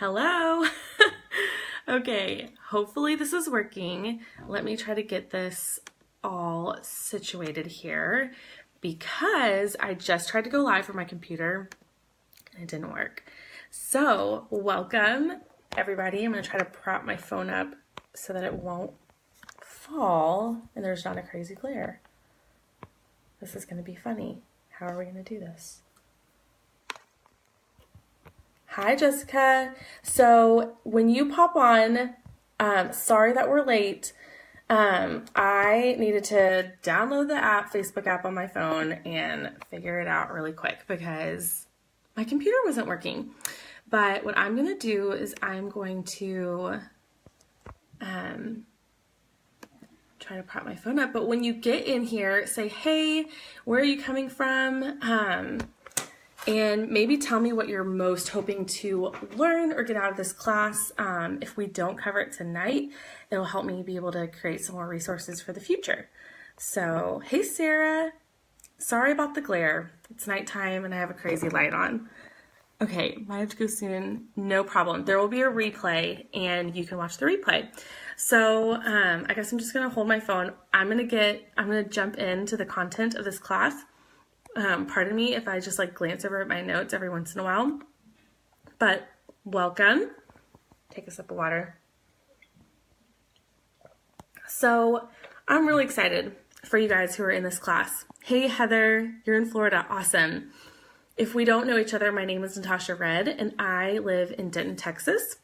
Hello. Okay, hopefully this is working. Let me try to get this all situated here because I just tried to go live from my computer and it didn't work. So, welcome everybody. I'm going to try to prop my phone up so that it won't fall and there's not a crazy glare. This is going to be funny. How are we going to do this? Hi, Jessica. So when you pop on, sorry that we're late. I needed to download the app, Facebook app on my phone and figure it out really quick because my computer wasn't working. But what I'm going to do is I'm going to try to prop my phone up. But when you get in here, say, hey, where are you coming from? And maybe tell me what you're most hoping to learn or get out of this class. If we don't cover it tonight, it'll help me be able to create some more resources for the future. So, hey Sarah, sorry about the glare. It's nighttime and I have a crazy light on. Okay, might have to go soon. No problem. There will be a replay and you can watch the replay. So I guess I'm just gonna hold my phone. I'm gonna jump into the content of this class. Pardon me if I just glance over at my notes every once in a while, but welcome. Take a sip of water. So I'm really excited for you guys who are in this class. Hey Heather, you're in Florida, awesome. If we don't know each other, my name is Natasha Red and I live in Denton, Texas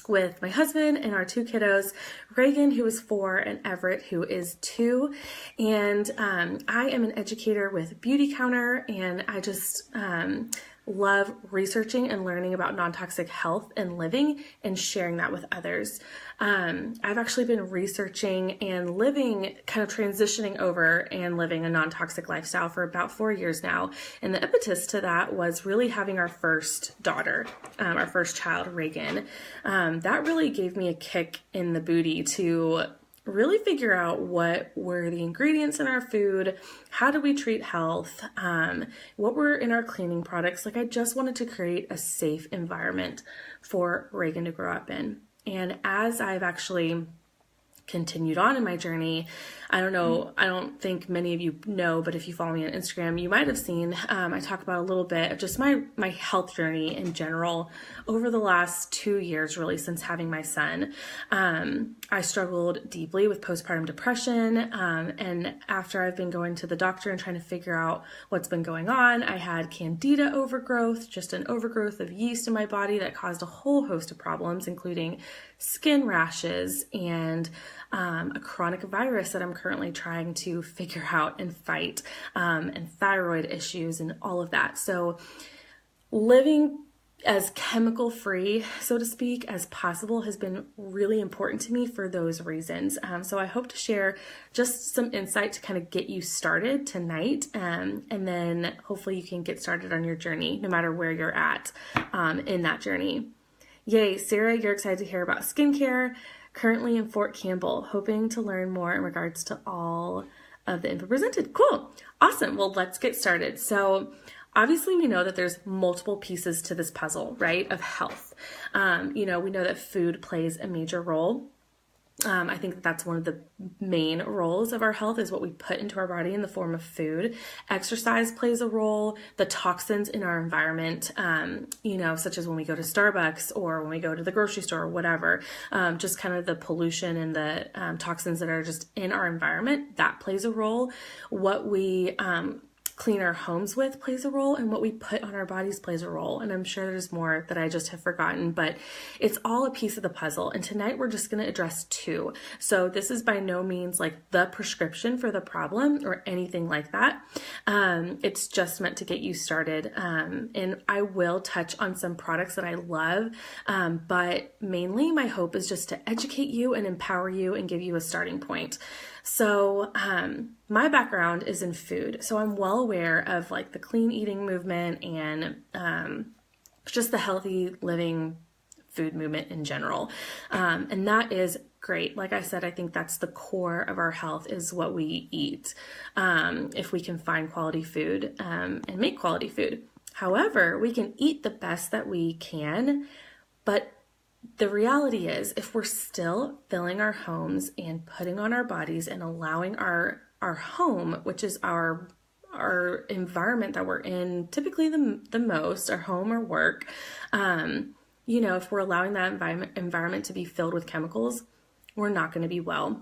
with my husband and our two kiddos, Reagan, who is 4, and Everett, who is 2. And I am an educator with Beauty Counter, and I just love researching and learning about non-toxic health and living and sharing that with others. I've actually been researching and living, kind of transitioning over and living a non-toxic lifestyle for about 4 years now. And the impetus to that was really having our first daughter, our first child, Reagan. That really gave me a kick in the booty to really figure out what were the ingredients in our food, how do we treat health, what were in our cleaning products. I just wanted to create a safe environment for Reagan to grow up in. And as I've actually continued on in my journey, I don't think many of you know, but if you follow me on Instagram, you might have seen, I talk about a little bit of just my health journey in general over the last 2 years, really, since having my son. I struggled deeply with postpartum depression. And after I've been going to the doctor and trying to figure out what's been going on, I had candida overgrowth, just an overgrowth of yeast in my body that caused a whole host of problems, including skin rashes and a chronic virus that I'm currently trying to figure out and fight, and thyroid issues and all of that. So living as chemical free, so to speak, as possible has been really important to me for those reasons. So I hope to share just some insight to kind of get you started tonight. And then hopefully you can get started on your journey, no matter where you're at in that journey. Yay, Sarah, you're excited to hear about skincare. Currently in Fort Campbell, hoping to learn more in regards to all of the info presented. Cool. Awesome. Well, let's get started. So obviously we know that there's multiple pieces to this puzzle, right, of health. We know that food plays a major role. I think that's one of the main roles of our health is what we put into our body in the form of food. Exercise plays a role. The toxins in our environment, such as when we go to Starbucks or when we go to the grocery store or whatever, just kind of the pollution and the toxins that are just in our environment, that plays a role. What we clean our homes with plays a role, and what we put on our bodies plays a role. And I'm sure there's more that I just have forgotten, but it's all a piece of the puzzle. And tonight we're just going to address 2. So this is by no means the prescription for the problem or anything like that. It's just meant to get you started. And I will touch on some products that I love, but mainly my hope is just to educate you and empower you and give you a starting point. So my background is in food, so I'm well aware of the clean eating movement and just the healthy living food movement in general. And that is great. Like I said, I think that's the core of our health is what we eat. If we can find quality food and make quality food. However, we can eat the best that we can But the reality is, if we're still filling our homes and putting on our bodies and allowing our home, which is our environment that we're in, typically the most, our home or work, if we're allowing that environment to be filled with chemicals, we're not going to be well.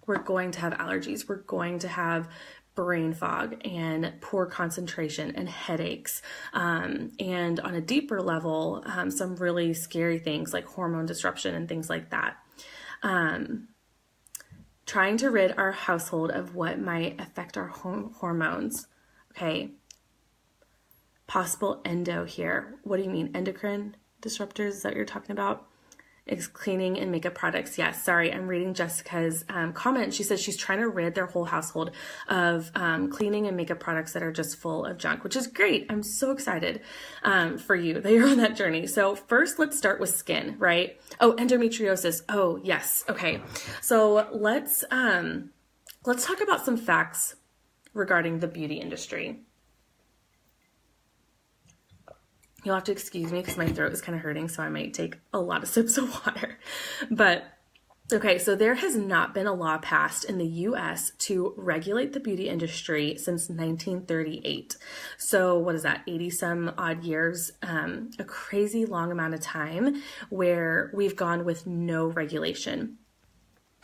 We're going to have allergies. We're going to have brain fog and poor concentration and headaches. And on a deeper level, some really scary things like hormone disruption and things like that. Trying to rid our household of what might affect our hormones. Okay. Possible endo here. What do you mean? Endocrine disruptors? Is that what you're talking about? It's cleaning and makeup products. Yes. Sorry. I'm reading Jessica's comment. She says she's trying to rid their whole household of cleaning and makeup products that are just full of junk, which is great. I'm so excited for you that you're on that journey. So first, let's start with skin, right? Oh, endometriosis. Oh, yes. Okay. So let's talk about some facts regarding the beauty industry. You'll have to excuse me because my throat is kind of hurting, so I might take a lot of sips of water. But okay, so there has not been a law passed in the US to regulate the beauty industry since 1938. So what is that, 80 some odd years, a crazy long amount of time where we've gone with no regulation.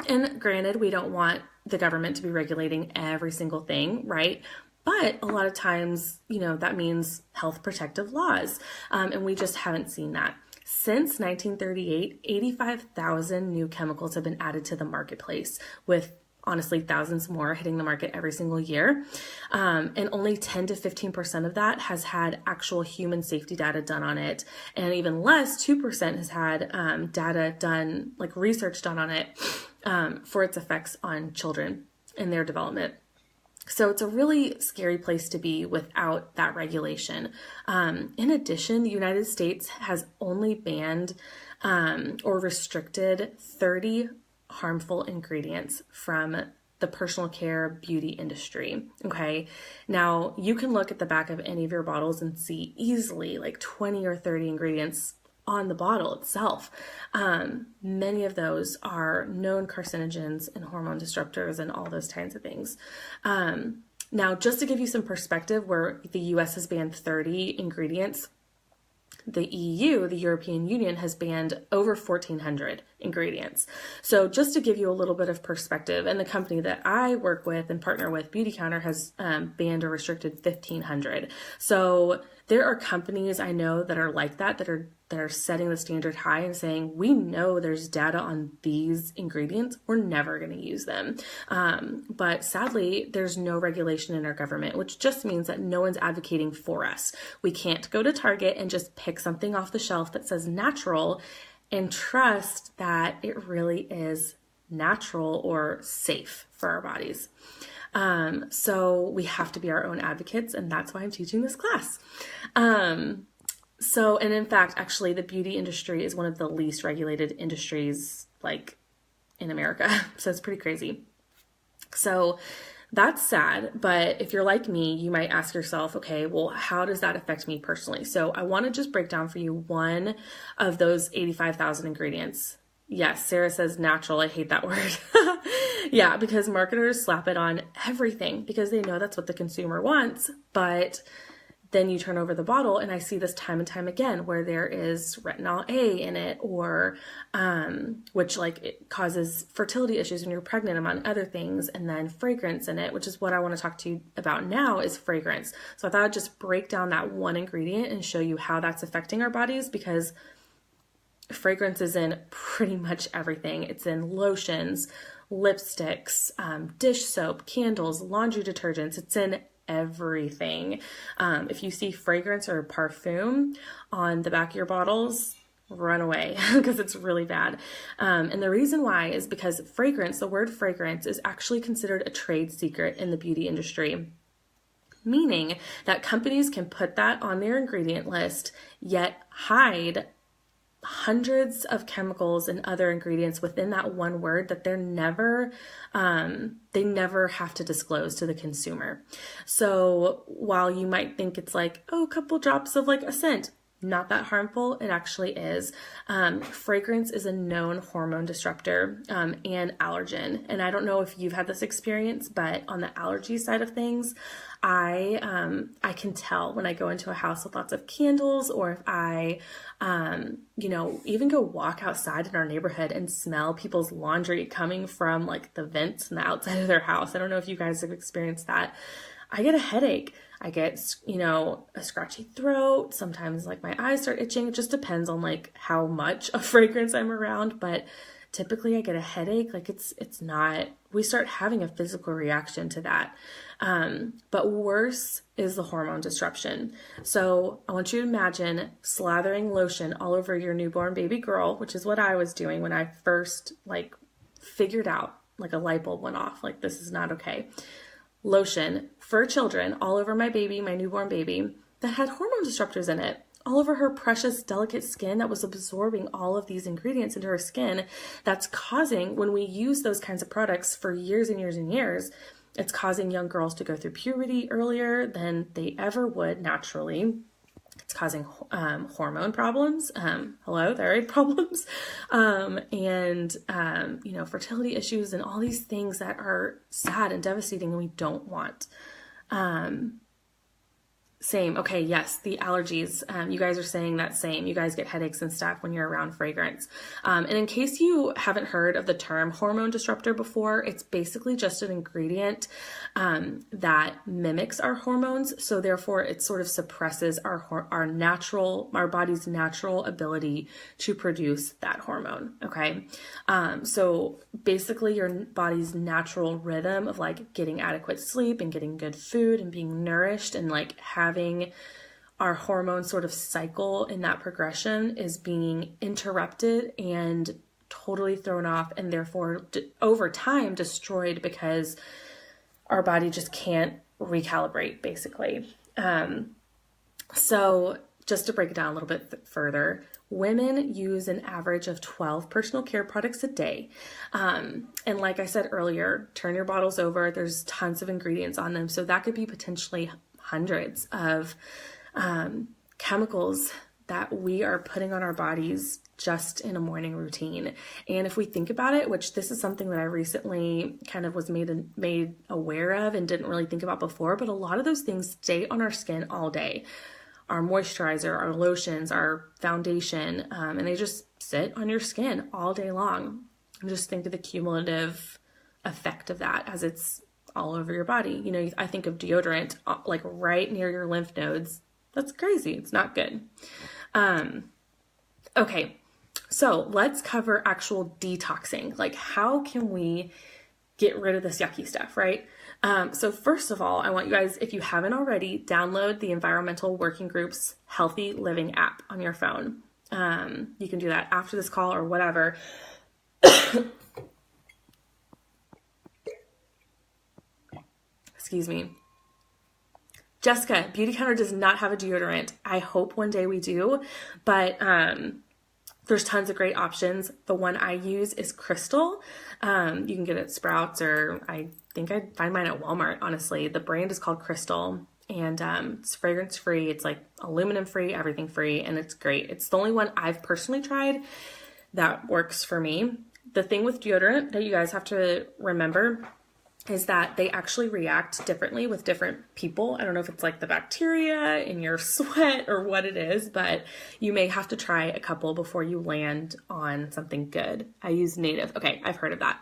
And granted, we don't want the government to be regulating every single thing, right? But a lot of times, that means health protective laws. And we just haven't seen that. Since 1938, 85,000 new chemicals have been added to the marketplace, with honestly thousands more hitting the market every single year. And only 10 to 15% of that has had actual human safety data done on it. And even less, 2% has had data done, like research done on it for its effects on children and their development. So it's a really scary place to be without that regulation. In addition, the United States has only banned or restricted 30 harmful ingredients from the personal care beauty industry. Okay. Now you can look at the back of any of your bottles and see easily like 20 or 30 ingredients on the bottle itself. Many of those are known carcinogens and hormone disruptors and all those kinds of things. Now, just to give you some perspective, where the US has banned 30 ingredients, the EU, the European Union, has banned over 1,400 ingredients. So just to give you a little bit of perspective, and the company that I work with and partner with, Beauty Counter, has banned or restricted 1,500. So there are companies I know that are like that are setting the standard high and saying, we know there's data on these ingredients, we're never going to use them. But sadly, there's no regulation in our government, which just means that no one's advocating for us. We can't go to Target and just pick something off the shelf that says natural and trust that it really is natural or safe for our bodies. So we have to be our own advocates, and that's why I'm teaching this class. And in fact, actually, the beauty industry is one of the least regulated industries, like, in America. So it's pretty crazy. So that's sad. But if you're like me, you might ask yourself, okay, well, how does that affect me personally? So I want to just break down for you one of those 85,000 ingredients. Yes, Sarah says natural. I hate that word. Yeah, because marketers slap it on everything because they know that's what the consumer wants. But then you turn over the bottle, and I see this time and time again where there is retinol A in it, or which it causes fertility issues when you're pregnant, among other things, and then fragrance in it, which is what I want to talk to you about now, is fragrance. So I thought I'd just break down that one ingredient and show you how that's affecting our bodies, because fragrance is in pretty much everything. It's in lotions, lipsticks, dish soap, candles, laundry detergents. It's in everything. If you see fragrance or perfume on the back of your bottles, run away because it's really bad. And the reason why is because fragrance, the word fragrance, is actually considered a trade secret in the beauty industry, meaning that companies can put that on their ingredient list, yet hide hundreds of chemicals and other ingredients within that one word that they never have to disclose to the consumer. So while you might think it's like, oh, a couple drops of a scent, not that harmful. It actually is. Fragrance is a known hormone disruptor and allergen. And I don't know if you've had this experience, but on the allergy side of things, I can tell when I go into a house with lots of candles, or if I, even go walk outside in our neighborhood and smell people's laundry coming from like the vents in the outside of their house. I don't know if you guys have experienced that. I get a headache. I get, a scratchy throat. Sometimes like my eyes start itching. It just depends on like how much of fragrance I'm around. But typically I get a headache. Like it's not, we start having a physical reaction to that. But worse is the hormone disruption. So I want you to imagine slathering lotion all over your newborn baby girl, which is what I was doing when I first like figured out like a light bulb went off. Like, this is not okay. Lotion for children all over my baby, my newborn baby, that had hormone disruptors in it, all over her precious, delicate skin that was absorbing all of these ingredients into her skin. That's causing, when we use those kinds of products for years and years and years, it's causing young girls to go through puberty earlier than they ever would naturally. It's causing hormone problems, thyroid problems, and fertility issues and all these things that are sad and devastating and we don't want. Same. Okay. Yes. The allergies. You guys are saying that same. You guys get headaches and stuff when you're around fragrance. And in case you haven't heard of the term hormone disruptor before, it's basically just an ingredient that mimics our hormones. So therefore it sort of suppresses our body's natural ability to produce that hormone. Okay. So basically your body's natural rhythm of like getting adequate sleep and getting good food and being nourished and like having our hormone sort of cycle in that progression is being interrupted and totally thrown off, and therefore over time destroyed because our body just can't recalibrate, basically. So just to break it down a little bit further, women use an average of 12 personal care products a day. And like I said earlier, turn your bottles over. There's tons of ingredients on them. So that could be potentially hundreds of chemicals that we are putting on our bodies just in a morning routine. And if we think about it, which this is something that I recently kind of was made aware of and didn't really think about before, but a lot of those things stay on our skin all day. Our moisturizer, our lotions, our foundation, and they just sit on your skin all day long. And just think of the cumulative effect of that as it's all over your body. I think of deodorant like right near your lymph nodes. That's crazy. It's not good. Okay, so let's cover actual detoxing. Like, how can we get rid of this yucky stuff, right? So first of all, I want you guys, if you haven't already, download the Environmental Working Group's Healthy Living app on your phone. You can do that after this call or whatever. Excuse me. Jessica, Beauty Counter does not have a deodorant. I hope one day we do, but there's tons of great options. The one I use is Crystal. You can get it at Sprouts, or I think I'd find mine at Walmart, honestly. The brand is called Crystal, and it's fragrance free. It's like aluminum free, everything free, and it's great. It's the only one I've personally tried that works for me. The thing with deodorant that you guys have to remember is that they actually react differently with different people. I don't know if it's like the bacteria in your sweat or what it is, but you may have to try a couple before you land on something good. I use Native. Okay, I've heard of that.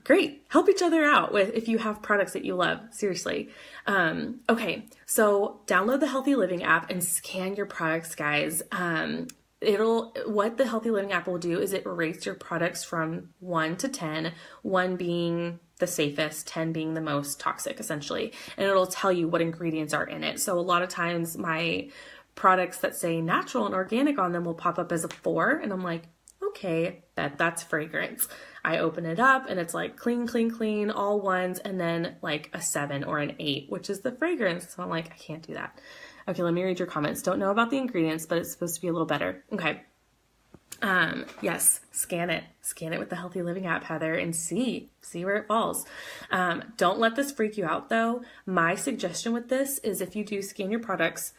Great. Help each other out with if you have products that you love. Seriously. Okay, so download the Healthy Living app and scan your products, guys. What the Healthy Living app will do is it rates your products from 1 to 10, 1 being the safest, 10 being the most toxic, essentially. And it'll tell you what ingredients are in it. So a lot of times my products that say natural and organic on them will pop up as a 4. And I'm like, okay, that's fragrance. I open it up and it's like clean, clean, clean, all ones, and then like a 7 or an 8, which is the fragrance. So I'm like, I can't do that. Okay, let me read your comments. Don't know about the ingredients, but it's supposed to be a little better. Okay. Yes, scan it with the Healthy Living app, Heather, and see where it falls. Don't let this freak you out though. My suggestion with this is if you do scan your products,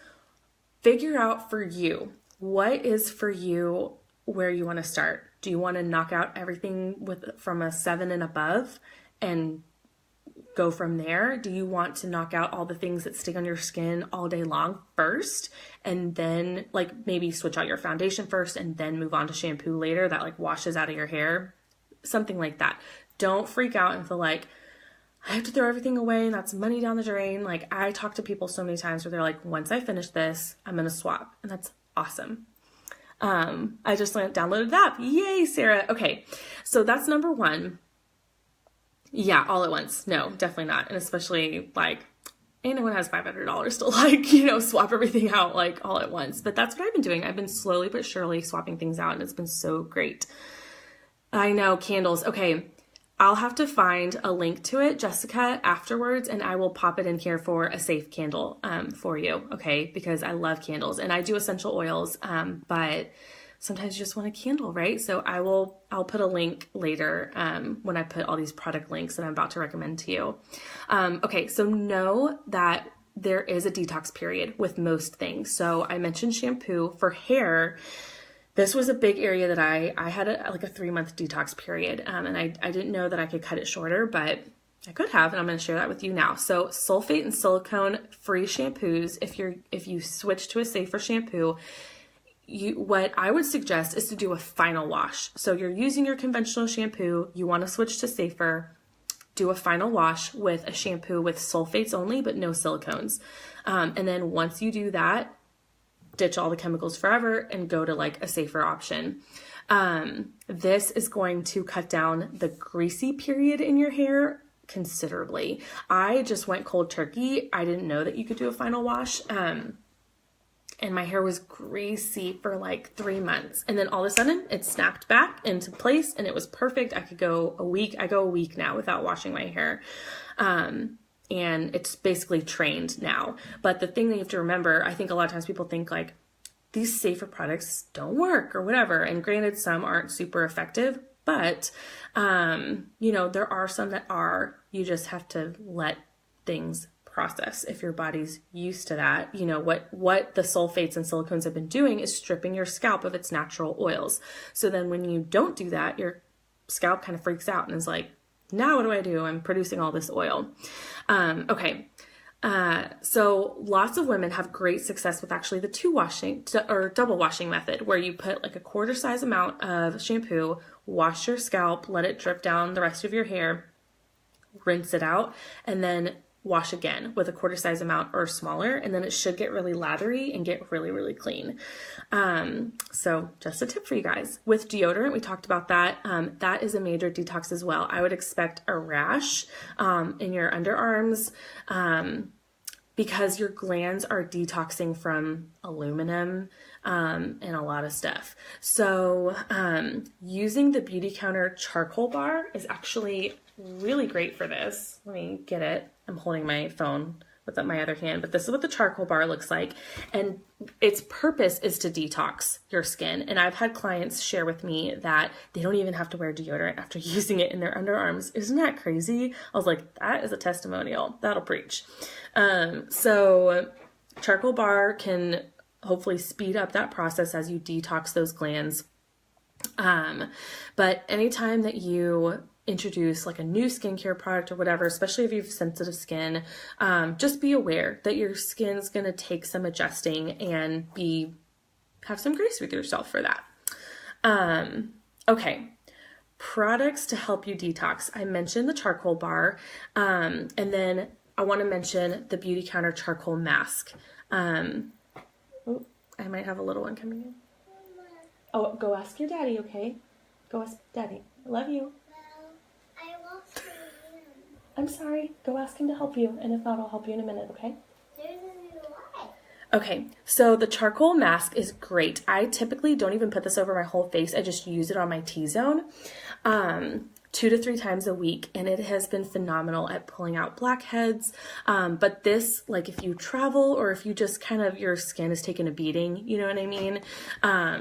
figure out for you, what is for you where you want to start. Do you want to knock out everything from a 7 and above and go from there? Do you want to knock out all the things that stick on your skin all day long first, and then like maybe switch out your foundation first and then move on to shampoo later that like washes out of your hair? Something like that. Don't freak out and feel like I have to throw everything away and that's money down the drain. Like, I talk to people so many times where they're like, once I finish this, I'm going to swap. And that's awesome. I just downloaded the app. Yay, Sarah. Okay. So that's number one. Yeah, all at once. No, definitely not. And especially like, ain't no one has $500 to like, swap everything out like all at once. But that's what I've been doing. I've been slowly but surely swapping things out, and it's been so great. I know, candles. Okay. I'll have to find a link to it, Jessica, afterwards, and I will pop it in here for a safe candle for you, okay? Because I love candles, and I do essential oils, but sometimes you just want a candle, right? So I'll put a link later when I put all these product links that I'm about to recommend to you. Okay, so know that there is a detox period with most things. So I mentioned shampoo. For hair, this was a big area that I had a 3-month detox period, and I didn't know that I could cut it shorter, but I could have, and I'm going to share that with you now. So sulfate and silicone free shampoos, if you switch to a safer shampoo, what I would suggest is to do a final wash. So you're using your conventional shampoo, you want to switch to safer, do a final wash with a shampoo with sulfates only, but no silicones. And then once you do that, ditch all the chemicals forever and go to like a safer option. This is going to cut down the greasy period in your hair considerably. I just went cold turkey. I didn't know that you could do a final wash. And my hair was greasy for like 3 months. And then all of a sudden it snapped back into place and it was perfect. I could go a week. I go a week now without washing my hair. And it's basically trained now. But the thing that you have to remember, I think a lot of times people think like these safer products don't work or whatever. And granted, some aren't super effective, but, there are some that are. You just have to let things process. If your body's used to that, what the sulfates and silicones have been doing is stripping your scalp of its natural oils. So then when you don't do that, your scalp kind of freaks out and is like, now what do I do? I'm producing all this oil. Okay. So lots of women have great success with actually the double washing method, where you put like a quarter size amount of shampoo, wash your scalp, let it drip down the rest of your hair, rinse it out, and then wash again with a quarter size amount or smaller, and then it should get really lathery and get really, really clean. So just a tip for you guys. With deodorant, we talked about that. That is a major detox as well. I would expect a rash in your underarms because your glands are detoxing from aluminum and a lot of stuff. So using the Beauty Counter charcoal bar is actually really great for this. Let me get it. I'm holding my phone with my other hand, but this is what the charcoal bar looks like. And its purpose is to detox your skin. And I've had clients share with me that they don't even have to wear deodorant after using it in their underarms. Isn't that crazy? I was like, that is a testimonial. That'll preach. So charcoal bar can hopefully speed up that process as you detox those glands. But anytime that you introduce like a new skincare product or whatever, especially if you have sensitive skin, just be aware that your skin's going to take some adjusting and have some grace with yourself for that. Okay. Products to help you detox. I mentioned the charcoal bar. And then I want to mention the Beauty Counter charcoal mask. I might have a little one coming in. Oh, go ask your daddy, okay? Go ask daddy. I love you. I'm sorry. Go ask him to help you. And if not, I'll help you in a minute, okay? Okay, so the charcoal mask is great. I typically don't even put this over my whole face. I just use it on my T-zone. 2 to 3 times a week, and it has been phenomenal at pulling out blackheads. But this, like if you travel or if you just kind of, your skin has taken a beating, you know what I mean?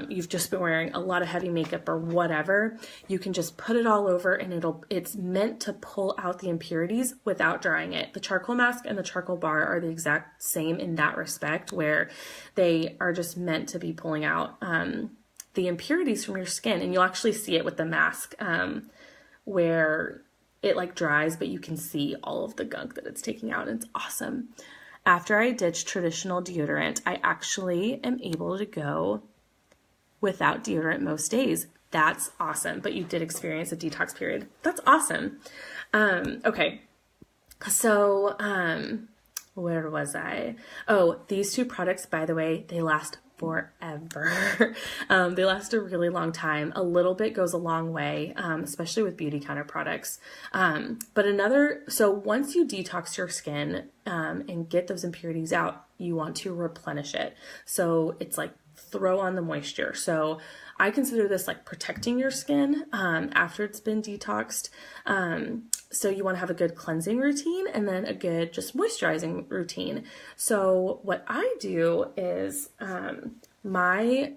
You've just been wearing a lot of heavy makeup or whatever, you can just put it all over and it's meant to pull out the impurities without drying it. The charcoal mask and the charcoal bar are the exact same in that respect, where they are just meant to be pulling out the impurities from your skin. And you'll actually see it with the mask where it like dries, but you can see all of the gunk that it's taking out, and it's awesome. After I ditch traditional deodorant, I actually am able to go without deodorant most days. That's awesome. But you did experience a detox period. That's awesome. Okay. So, where was I? Oh, these 2 products, by the way, they last forever. They last a really long time. A little bit goes a long way, especially with beauty counter products. So once you detox your skin, and get those impurities out, you want to replenish it. So it's like throw on the moisture. So I consider this like protecting your skin, after it's been detoxed. So you want to have a good cleansing routine and then a good just moisturizing routine. So what I do is, my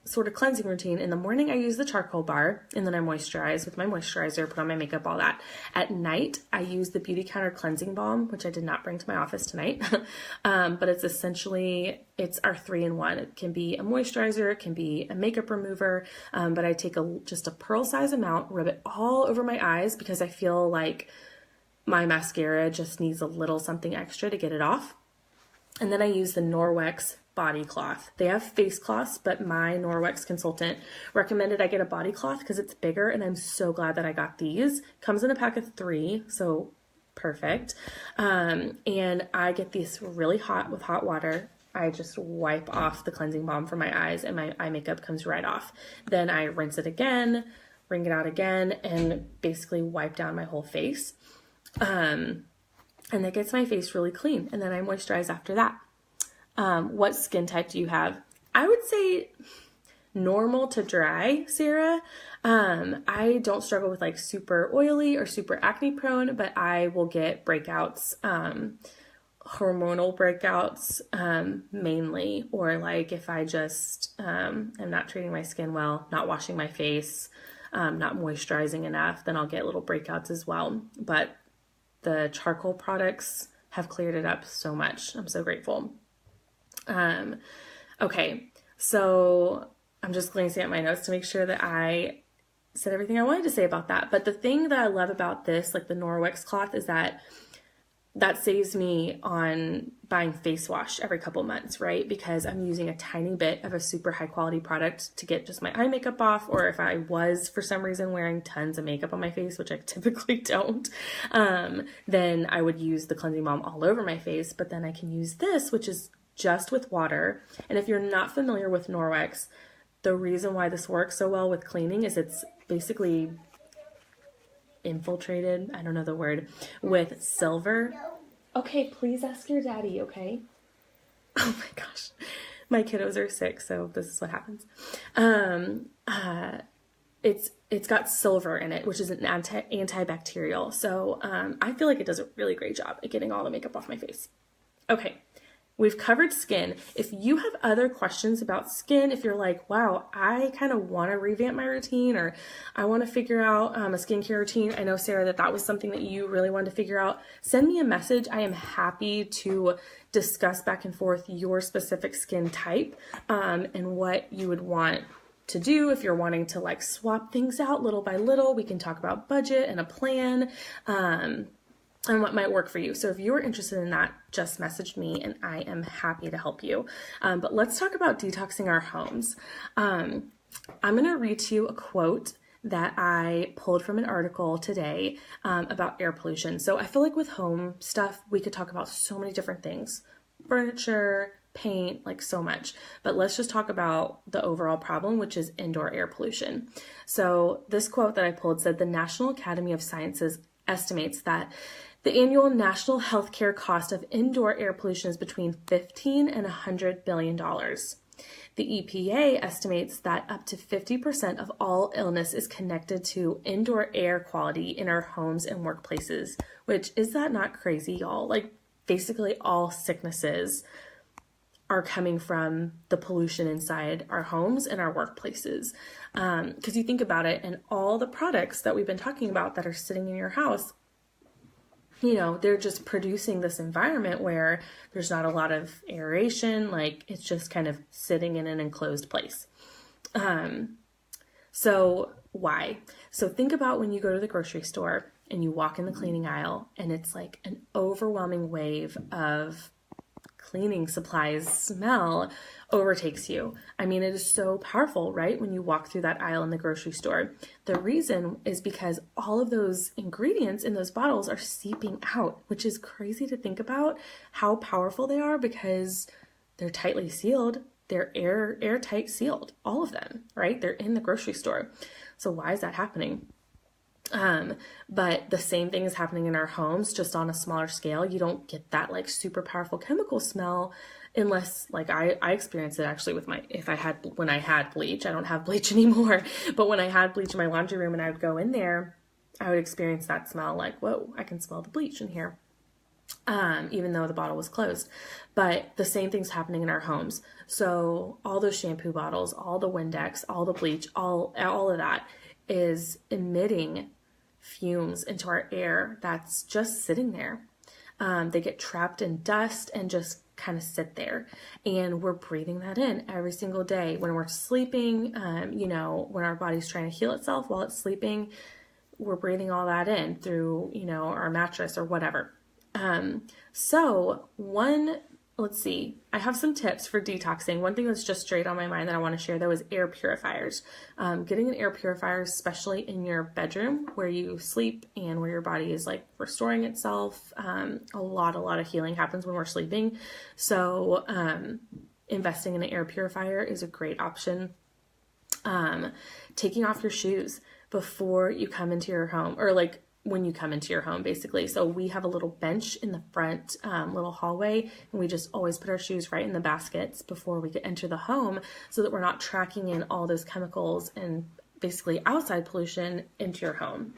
sort of cleansing routine in the morning, I use the charcoal bar and then I moisturize with my moisturizer, put on my makeup, all that. At night, I use the Beauty Counter cleansing balm, which I did not bring to my office tonight. But it's it's our 3-in-1. It can be a moisturizer, it can be a makeup remover. But I take just a pearl size amount, rub it all over my eyes because I feel like my mascara just needs a little something extra to get it off. And then I use the Norwex body cloth. They have face cloths, but my Norwex consultant recommended I get a body cloth because it's bigger, and I'm so glad that I got these. Comes in a pack of 3, so perfect. And I get these really hot with hot water. I just wipe off the cleansing balm from my eyes and my eye makeup comes right off. Then I rinse it again, wring it out again, and basically wipe down my whole face. And that gets my face really clean. And then I moisturize after that. What skin type do you have? I would say normal to dry, Sarah. I don't struggle with like super oily or super acne prone, but I will get breakouts, hormonal breakouts, mainly, or like if I just, am not treating my skin well, not washing my face, not moisturizing enough, then I'll get little breakouts as well. But the charcoal products have cleared it up so much. I'm so grateful. Okay, so I'm just glancing at my notes to make sure that I said everything I wanted to say about that. But the thing that I love about this, like the Norwex cloth, is that saves me on buying face wash every couple months, right? Because I'm using a tiny bit of a super high quality product to get just my eye makeup off, or if I was for some reason wearing tons of makeup on my face, which I typically don't, then I would use the cleansing balm all over my face. But then I can use this, which is just with water. And if you're not familiar with Norwex, the reason why this works so well with cleaning is it's basically infiltrated, I don't know the word, with silver. Okay, please ask your daddy, okay? Oh my gosh. My kiddos are sick, so this is what happens. It's got silver in it, which is an antibacterial. So I feel like it does a really great job at getting all the makeup off my face. Okay. We've covered skin. If you have other questions about skin, if you're like, wow, I kind of want to revamp my routine, or I want to figure out a skincare routine. I know, Sarah, that was something that you really wanted to figure out. Send me a message. I am happy to discuss back and forth your specific skin type and what you would want to do. If you're wanting to like swap things out little by little, we can talk about budget and a plan. And what might work for you. So if you're interested in that, just message me and I am happy to help you. But let's talk about detoxing our homes. I'm going to read to you a quote that I pulled from an article today about air pollution. So I feel like with home stuff, we could talk about so many different things. Furniture, paint, like so much. But let's just talk about the overall problem, which is indoor air pollution. So this quote that I pulled said, the National Academy of Sciences estimates that the annual national healthcare cost of indoor air pollution is between $15 and $100 billion. The EPA estimates that up to 50% of all illness is connected to indoor air quality in our homes and workplaces, which is that not crazy, y'all? Like basically all sicknesses are coming from the pollution inside our homes and our workplaces. Because you think about it, and all the products that we've been talking about that are sitting in your house, you know, they're just producing this environment where there's not a lot of aeration, like it's just kind of sitting in an enclosed place. So why? So think about when you go to the grocery store and you walk in the cleaning aisle and it's like an overwhelming wave of cleaning supplies smell overtakes you. I mean, it is so powerful, right? When you walk through that aisle in the grocery store. The reason is because all of those ingredients in those bottles are seeping out, which is crazy to think about how powerful they are because they're tightly sealed. They're airtight sealed, all of them, right? They're in the grocery store. So why is that happening? But the same thing is happening in our homes, just on a smaller scale. You don't get that like super powerful chemical smell unless like I experienced it actually with when I had bleach. I don't have bleach anymore, but when I had bleach in my laundry room and I would go in there, I would experience that smell like, whoa, I can smell the bleach in here. Even though the bottle was closed. But the same thing's happening in our homes. So all those shampoo bottles, all the Windex, all the bleach, all of that is emitting fumes into our air that's just sitting there. They get trapped in dust and just kind of sit there. And we're breathing that in every single day when we're sleeping, you know, when our body's trying to heal itself while it's sleeping, we're breathing all that in through, you know, our mattress or whatever. Let's see, I have some tips for detoxing. One thing that's just straight on my mind that I want to share though is air purifiers. Getting an air purifier, especially in your bedroom where you sleep and where your body is like restoring itself. A lot of healing happens when we're sleeping. So, investing in an air purifier is a great option. Taking off your shoes before you come into your home, or like when you come into your home, basically. So we have a little bench in the front little hallway, and we just always put our shoes right in the baskets before we enter the home so that we're not tracking in all those chemicals and basically outside pollution into your home.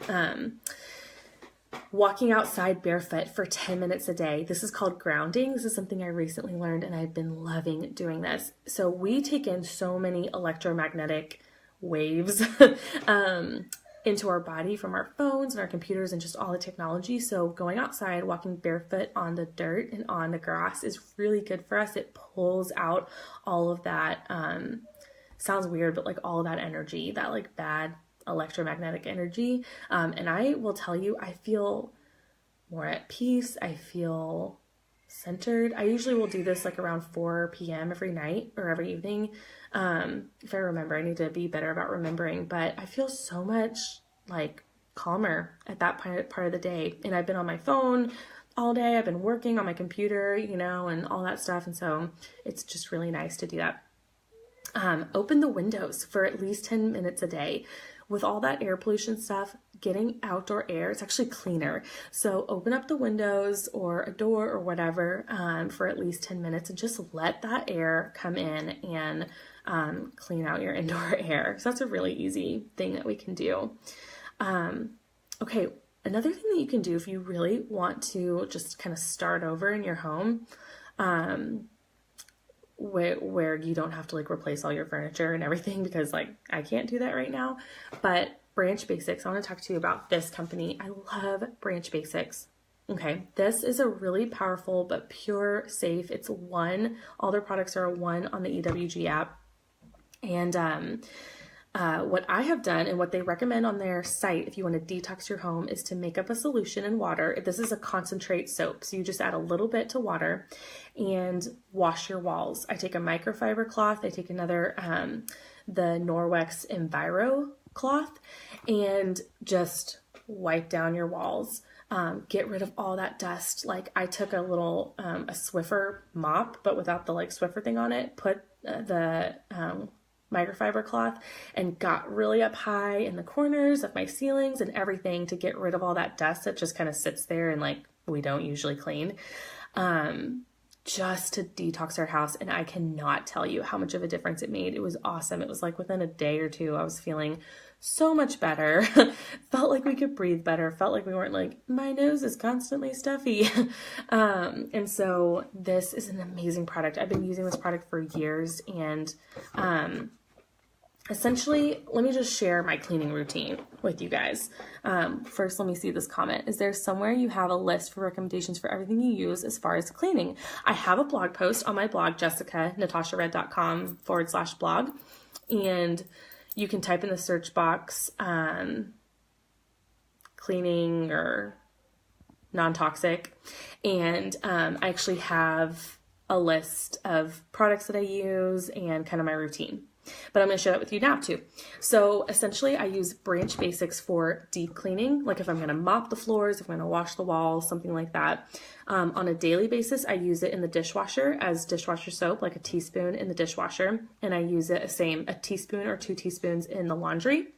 Walking outside barefoot for 10 minutes a day. This is called grounding. This is something I recently learned, and I've been loving doing this. So we take in so many electromagnetic waves into our body from our phones and our computers and just all the technology. So going outside, walking barefoot on the dirt and on the grass is really good for us. It pulls out all of that, sounds weird, but like all of that energy, that like bad electromagnetic energy. And I will tell you, I feel more at peace. I feel centered. I usually will do this like around 4 p.m. every night or every evening. If I remember, I need to be better about remembering, but I feel so much like calmer at that part of the day. And I've been on my phone all day. I've been working on my computer, you know, and all that stuff. And so it's just really nice to do that. Open the windows for at least 10 minutes a day. With all that air pollution stuff, getting outdoor air, it's actually cleaner. So open up the windows or a door or whatever for at least 10 minutes and just let that air come in and clean out your indoor air. So that's a really easy thing that we can do. Okay, another thing that you can do if you really want to just kind of start over in your home, where you don't have to like replace all your furniture and everything, because like I can't do that right now, but Branch Basics, I want to talk to you about this company. I love Branch Basics. Okay, this is a really powerful but pure, safe. It's all their products are a one on the EWG app. And what I have done and what they recommend on their site, if you want to detox your home, is to make up a solution in water. This is a concentrate soap. So you just add a little bit to water and wash your walls. I take a microfiber cloth. I take another, the Norwex Enviro cloth, and just wipe down your walls. Get rid of all that dust. Like I took a little, a Swiffer mop, but without the like Swiffer thing on it, put the, microfiber cloth and got really up high in the corners of my ceilings and everything to get rid of all that dust that just kind of sits there and like we don't usually clean. just to detox our house. And I cannot tell you how much of a difference it made. It was awesome. It was like within a day or two, I was feeling so much better. Felt like we could breathe better. Felt like we weren't like, my nose is constantly stuffy. And so this is an amazing product. I've been using this product for years, and essentially, let me just share my cleaning routine with you guys. First, let me see this comment. Is there somewhere you have a list for recommendations for everything you use as far as cleaning? I have a blog post on my blog, natashared.com/blog. And you can type in the search box, cleaning or non-toxic. And I actually have a list of products that I use and kind of my routine. But I'm going to share that with you now too. So essentially I use Branch Basics for deep cleaning. Like if I'm going to mop the floors, if I'm going to wash the walls, something like that. On a daily basis, I use it in the dishwasher as dishwasher soap, like a teaspoon in the dishwasher. And I use it a teaspoon or 2 teaspoons in the laundry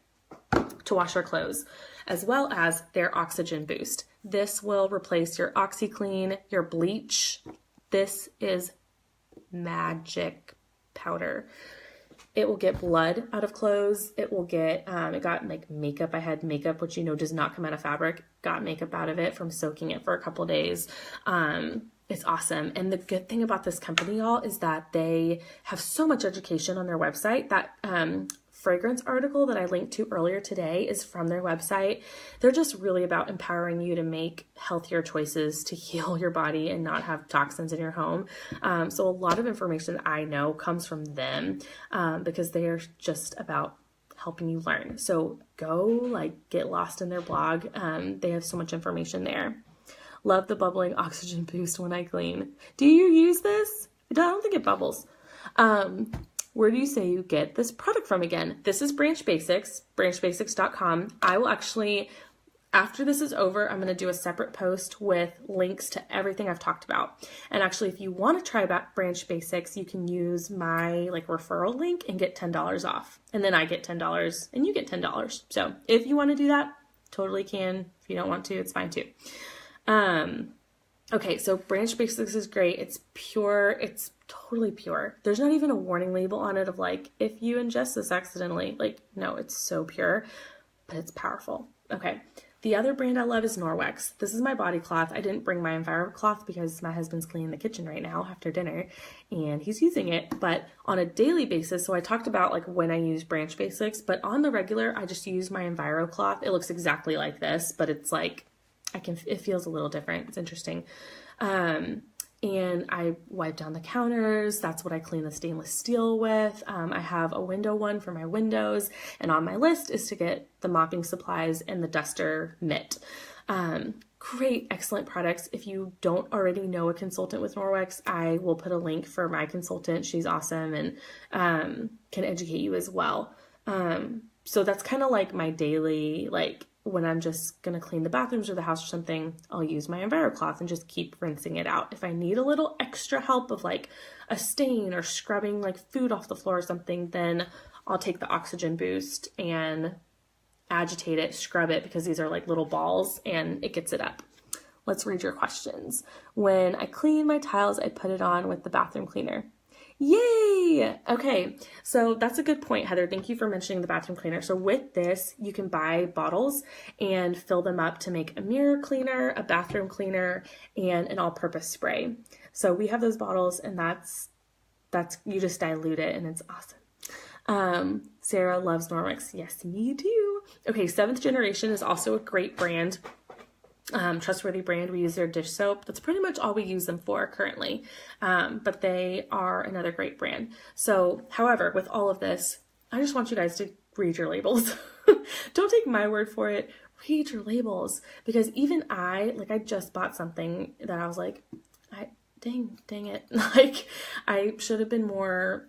to wash our clothes, as well as their Oxygen Boost. This will replace your OxyClean, your bleach. This is magic powder. It will get blood out of clothes. It will get, it got like makeup. I had makeup, which does not come out of fabric. Got makeup out of it from soaking it for a couple days. It's awesome. And the good thing about this company, y'all, is that they have so much education on their website. That fragrance article that I linked to earlier today is from their website. They're just really about empowering you to make healthier choices to heal your body and not have toxins in your home. So a lot of information that I know comes from them because they are just about helping you learn. So go get lost in their blog. They have so much information there. Love the bubbling Oxygen Boost when I clean. Do you use this? I don't think it bubbles. Where do you say you get this product from again? This is Branch Basics, branchbasics.com. I will actually, after this is over, I'm going to do a separate post with links to everything I've talked about. And actually, if you want to try Branch Basics, you can use my referral link and get $10 off. And then I get $10 and you get $10. So if you want to do that, totally can. If you don't want to, it's fine too. Okay, so Branch Basics is great. It's pure. It's totally pure. There's not even a warning label on it of if you ingest this accidentally. No, it's so pure, but it's powerful. Okay, the other brand I love is Norwex. This is my body cloth. I didn't bring my Enviro cloth because my husband's cleaning the kitchen right now after dinner, and he's using it. But on a daily basis, so I talked about when I use Branch Basics, but on the regular, I just use my Enviro cloth. It looks exactly like this, but it's it feels a little different. It's interesting. And I wipe down the counters. That's what I clean the stainless steel with. I have a window one for my windows, and on my list is to get the mopping supplies and the duster mitt. Great, excellent products. If you don't already know a consultant with Norwex, I will put a link for my consultant. She's awesome and can educate you as well. So that's kind of my daily, when I'm just going to clean the bathrooms or the house or something, I'll use my Enviro cloth and just keep rinsing it out. If I need a little extra help of a stain or scrubbing food off the floor or something, then I'll take the Oxygen Boost and agitate it, scrub it, because these are little balls and it gets it up. Let's read your questions. When I clean my tiles, I put it on with the bathroom cleaner. Yay! Okay, so that's a good point, Heather. Thank you for mentioning the bathroom cleaner. So with this, you can buy bottles and fill them up to make a mirror cleaner, a bathroom cleaner, and an all-purpose spray. So we have those bottles, and that's you just dilute it, and it's awesome. Sarah loves Norwex. Yes, me too. Okay, 7th Generation is also a great brand. Trustworthy brand. We use their dish soap. That's pretty much all we use them for currently. But they are another great brand. So, however, with all of this, I just want you guys to read your labels. Don't take my word for it. Read your labels, because even I just bought something that I was dang it. I should have been more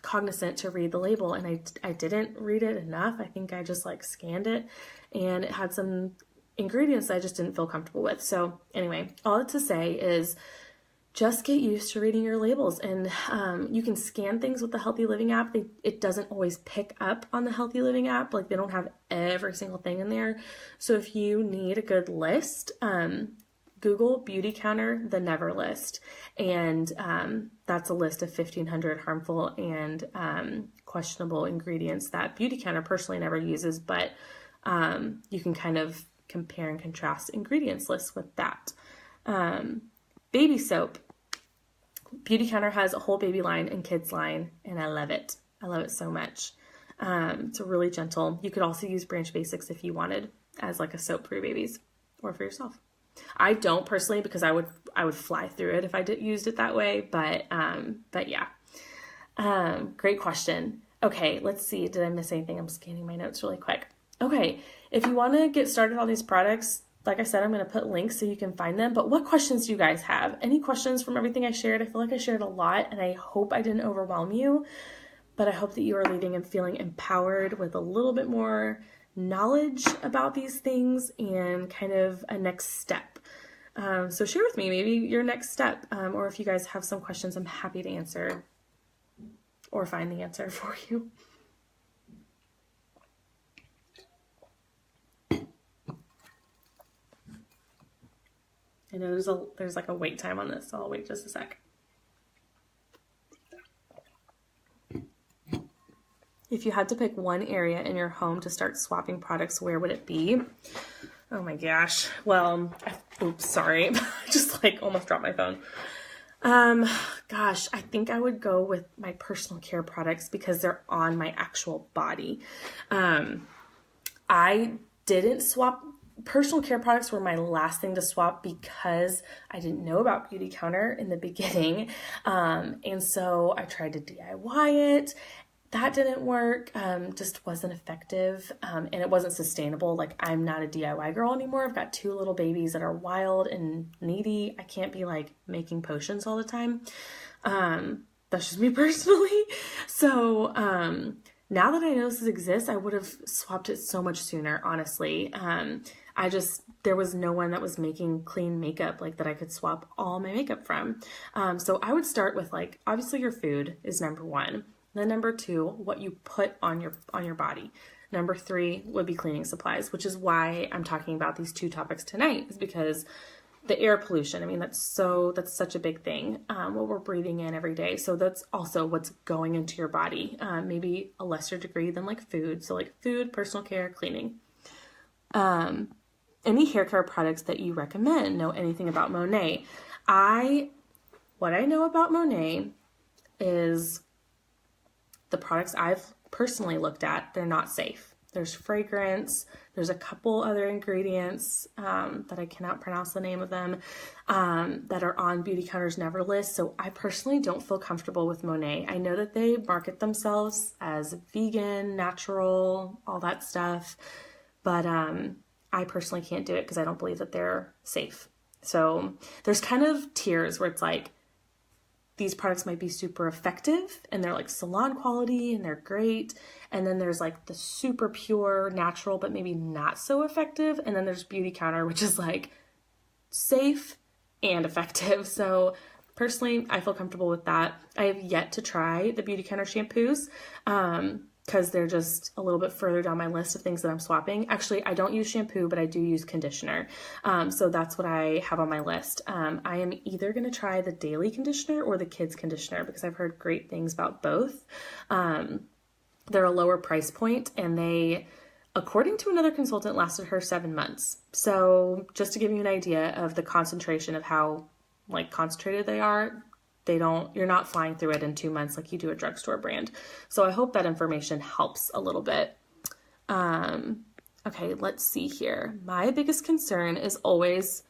cognizant to read the label, and I didn't read it enough. I think I just scanned it, and it had some ingredients that I just didn't feel comfortable with. So anyway, all to say is just get used to reading your labels, and you can scan things with the Healthy Living app. It doesn't always pick up on the Healthy Living app. They don't have every single thing in there. So if you need a good list, Google Beauty Counter, the Never list. And that's a list of 1,500 harmful and questionable ingredients that Beauty Counter personally never uses, but you can kind of compare and contrast ingredients lists with that. Baby soap. Beauty Counter has a whole baby line and kids line, and I love it. I love it so much. It's really gentle. You could also use Branch Basics if you wanted as like a soap for your babies or for yourself. I don't personally, because I would fly through it if I used it that way, but yeah. Great question. Okay, let's see. Did I miss anything? I'm scanning my notes really quick. Okay, if you want to get started on these products, like I said, I'm going to put links so you can find them. But what questions do you guys have? Any questions from everything I shared? I feel like I shared a lot, and I hope I didn't overwhelm you. But I hope that you are leaving and feeling empowered with a little bit more knowledge about these things and kind of a next step. So share with me maybe your next step, or if you guys have some questions, I'm happy to answer or find the answer for you. I know there's like a wait time on this, so I'll wait just a sec. If you had to pick one area in your home to start swapping products, where would it be? Oh my gosh. Well, oops, sorry. I just like almost dropped my phone. Gosh, I think I would go with my personal care products because they're on my actual body. I didn't swap. Personal care products were my last thing to swap because I didn't know about Beauty Counter in the beginning. And so I tried to DIY it. That didn't work, just wasn't effective, and it wasn't sustainable. Like, I'm not a DIY girl anymore. I've got 2 little babies that are wild and needy. I can't be like making potions all the time. That's just me personally. So, now that I know this exists, I would have swapped it so much sooner, honestly. There was no one that was making clean makeup like that I could swap all my makeup from. So I would start with, like, obviously your food is number 1. Then number 2, what you put on your body. Number 3 would be cleaning supplies, which is why I'm talking about these 2 topics tonight, is because the air pollution, I mean, that's such a big thing, what we're breathing in every day. So that's also what's going into your body, maybe a lesser degree than like food. So like food, personal care, cleaning. Any hair care products that you recommend? Know anything about Monet? What I know about Monet is the products I've personally looked at, they're not safe. There's fragrance, there's a couple other ingredients that I cannot pronounce the name of them, that are on Beauty Counter's Never list. So I personally don't feel comfortable with Monet. I know that they market themselves as vegan, natural, all that stuff, but I personally can't do it because I don't believe that they're safe. So there's kind of tiers where it's like, these products might be super effective and they're like salon quality and they're great. And then there's like the super pure natural, but maybe not so effective. And then there's Beauty Counter, which is like safe and effective. So personally, I feel comfortable with that. I have yet to try the Beauty Counter shampoos, because they're just a little bit further down my list of things that I'm swapping. Actually, I don't use shampoo, but I do use conditioner. So that's what I have on my list. I am either going to try the daily conditioner or the kids conditioner because I've heard great things about both. They're a lower price point and they, according to another consultant, lasted her 7 months. So just to give you an idea of the concentration of how like concentrated they are, you're not flying through it in 2 months like you do a drugstore brand. So I hope that information helps a little bit. Okay, let's see here. My biggest concern is always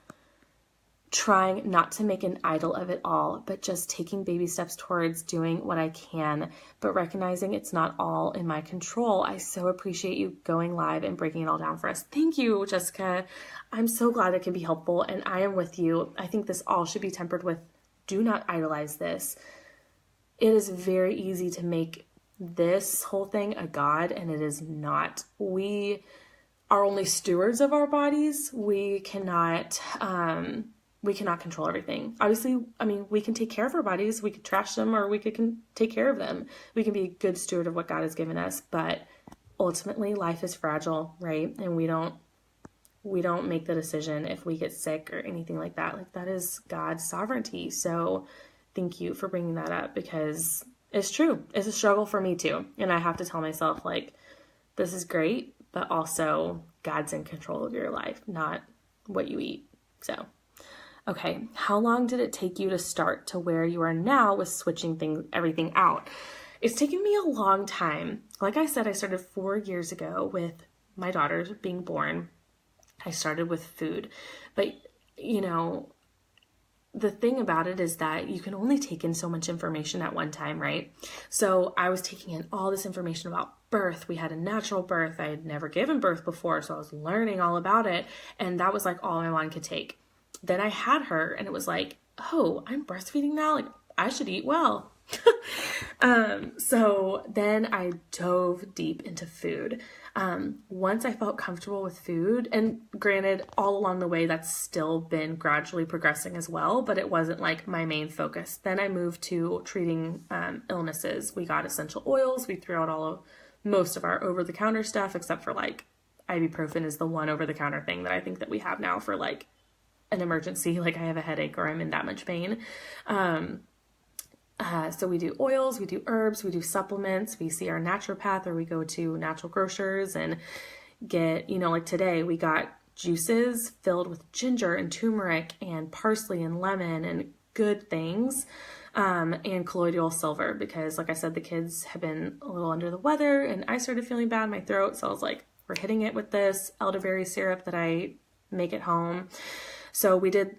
trying not to make an idol of it all, but just taking baby steps towards doing what I can, but recognizing it's not all in my control. I so appreciate you going live and breaking it all down for us. Thank you, Jessica. I'm so glad it can be helpful, and I am with you. I think this all should be tempered with, do not idolize this. It is very easy to make this whole thing a god, and it is not. We are only stewards of our bodies. We cannot control everything. Obviously, I mean, we can take care of our bodies. We could trash them or we can take care of them. We can be a good steward of what God has given us, but ultimately life is fragile, right? And we don't we don't make the decision if we get sick or anything like that. Like, that is God's sovereignty. So thank you for bringing that up, because it's true. It's a struggle for me too. And I have to tell myself, like, this is great, but also God's in control of your life, not what you eat. So, okay. How long did it take you to start to where you are now with switching everything out? It's taken me a long time. Like I said, I started 4 years ago with my daughters being born. I started with food, but you know, the thing about it is that you can only take in so much information at one time, right? So I was taking in all this information about birth. We had a natural birth. I had never given birth before, so I was learning all about it. And that was like all my mom could take. Then I had her and it was like, oh, I'm breastfeeding now? Like, I should eat well. So then I dove deep into food. Once I felt comfortable with food, and granted, all along the way, that's still been gradually progressing as well, but it wasn't like my main focus. Then I moved to treating, illnesses. We got essential oils. We threw out most of our over-the-counter stuff, except for like ibuprofen is the one over-the-counter thing that I think that we have now for like an emergency, like I have a headache or I'm in that much pain. So we do oils, we do herbs, we do supplements, we see our naturopath, or we go to natural grocers and get, you know, like today we got juices filled with ginger and turmeric and parsley and lemon and good things, and colloidal silver, because like I said, the kids have been a little under the weather and I started feeling bad in my throat. So I was like, we're hitting it with this elderberry syrup that I make at home. So we did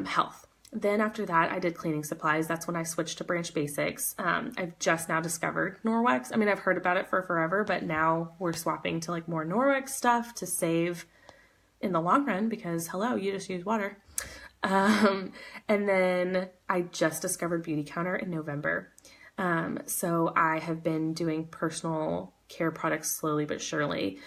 health. Then after that, I did cleaning supplies. That's when I switched to Branch Basics. I've just now discovered Norwex. I mean, I've heard about it for forever, but now we're swapping to like more Norwex stuff to save in the long run, because hello, you just use water. And then I just discovered Beauty Counter in November. So I have been doing personal care products slowly but surely.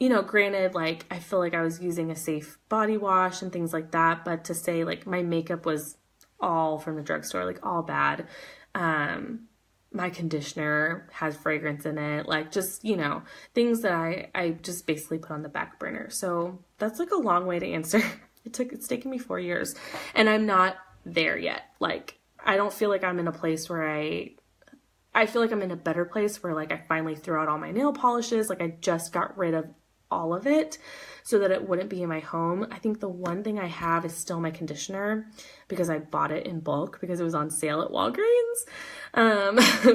You know, granted, like, I feel like I was using a safe body wash and things like that, but to say, like, my makeup was all from the drugstore, like, all bad. My conditioner has fragrance in it, like, just, you know, things that I just basically put on the back burner. So that's, like, a long way to answer. It's taken me 4 years, and I'm not there yet. Like, I don't feel like I'm in a place where I feel like I'm in a better place where, like, I finally threw out all my nail polishes. Like, I just got rid of all of it so that it wouldn't be in my home. I think the one thing I have is still my conditioner, because I bought it in bulk because it was on sale at Walgreens.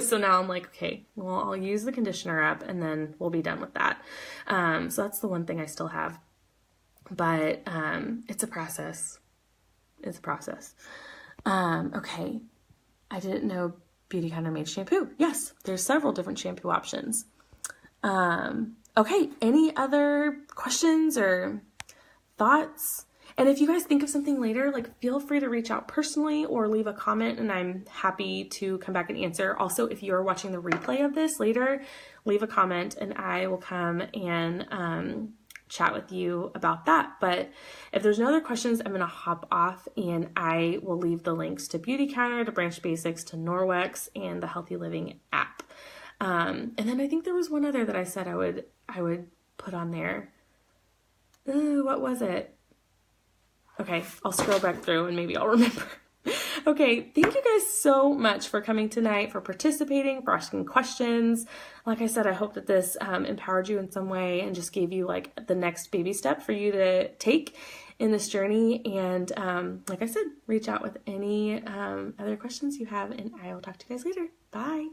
So now I'm like, okay, well, I'll use the conditioner up and then we'll be done with that. So that's the one thing I still have, but, it's a process. It's a process. Okay. I didn't know Beauty Counter made shampoo. Yes, there's several different shampoo options. Okay, any other questions or thoughts? And if you guys think of something later, like, feel free to reach out personally or leave a comment, and I'm happy to come back and answer. Also, if you're watching the replay of this later, leave a comment and I will come and chat with you about that. But if there's no other questions, I'm going to hop off and I will leave the links to Beauty Counter, to Branch Basics, to Norwex, and the Healthy Living app. And then I think there was one other that I said I would put on there. What was it? Okay, I'll scroll back through and maybe I'll remember. Okay, thank you guys so much for coming tonight, for participating, for asking questions. Like I said, I hope that this empowered you in some way and just gave you like the next baby step for you to take in this journey. And like I said, reach out with any other questions you have, and I will talk to you guys later. Bye.